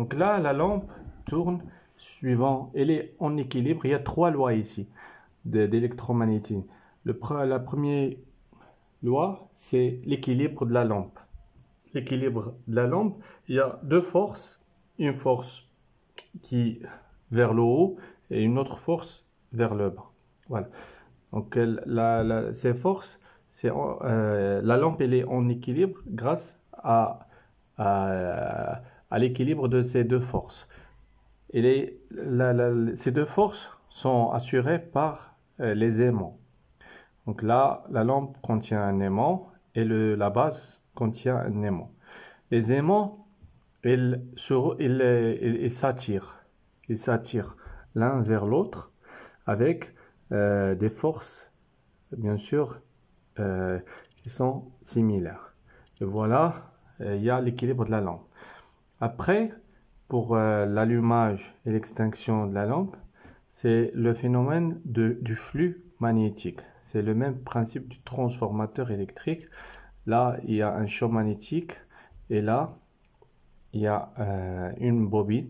Donc là, la lampe tourne suivant, elle est en équilibre. Il y a trois lois ici d'électromagnétisme. La première loi, c'est l'équilibre de la lampe. L'équilibre de la lampe, il y a deux forces. Une force qui vers le haut et une autre force vers le bas. Voilà. Donc ces forces, la lampe elle est en équilibre grâce à l'équilibre de ces deux forces. Ces deux forces sont assurées par les aimants. Donc là, la lampe contient un aimant et la base contient un aimant. Les aimants, ils s'attirent. Ils s'attirent l'un vers l'autre avec des forces, bien sûr, qui sont similaires. Et voilà, il y a l'équilibre de la lampe. Après, pour l'allumage et l'extinction de la lampe, c'est le phénomène du flux magnétique. C'est le même principe du transformateur électrique. Là, il y a un champ magnétique et là, il y a une bobine.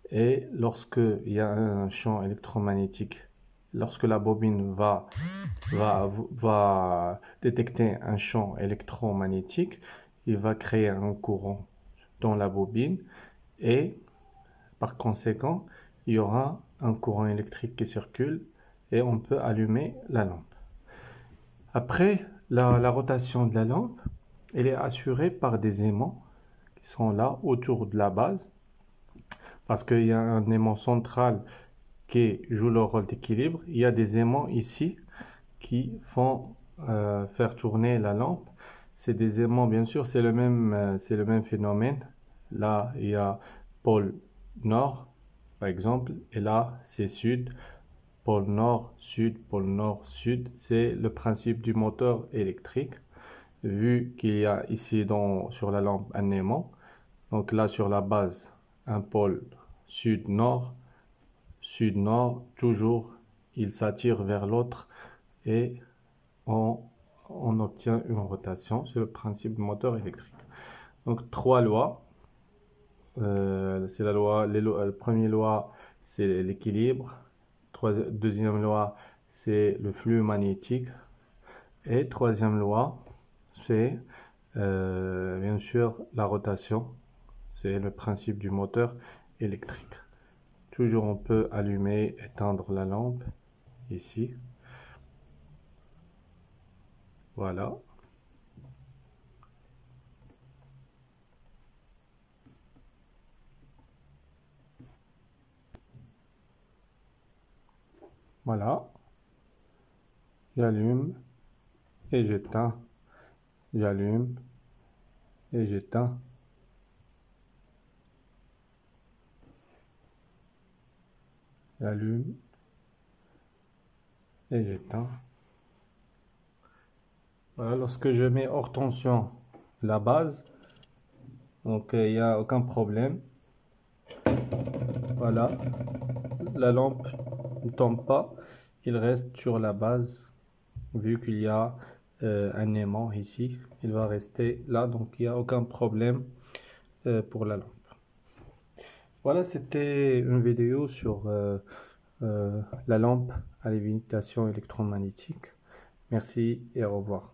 Et lorsque il y a un champ électromagnétique, lorsque la bobine va détecter un champ électromagnétique, il va créer un courant dans la bobine et par conséquent, il y aura un courant électrique qui circule et on peut allumer la lampe. Après, la rotation de la lampe, elle est assurée par des aimants qui sont là autour de la base parce qu'il y a un aimant central qui joue le rôle d'équilibre. Il y a des aimants ici qui font faire tourner la lampe. C'est des aimants, bien sûr, c'est le même phénomène. Là, il y a pôle nord, par exemple, et là, c'est sud. Pôle nord, sud, pôle nord, sud. C'est le principe du moteur électrique. Vu qu'il y a ici sur la lampe un aimant, donc là, sur la base, un pôle sud-nord, sud-nord, toujours, il s'attire vers l'autre et on obtient une rotation. C'est le principe du moteur électrique. Donc, trois lois. C'est la première loi, c'est l'équilibre. Deuxième loi, c'est le flux magnétique. Et troisième loi, c'est bien sûr la rotation. C'est le principe du moteur électrique. Toujours on peut allumer, éteindre la lampe ici. Voilà. Voilà. J'allume et j'éteins. J'allume et j'éteins. J'allume et j'éteins. Voilà, lorsque je mets hors tension la base, donc il n'y a aucun problème. Voilà, la lampe ne tombe pas, il reste sur la base. Vu qu'il y a un aimant ici, il va rester là, donc il n'y a aucun problème pour la lampe. Voilà, c'était une vidéo sur la lampe à lévitation électromagnétique. Merci et au revoir.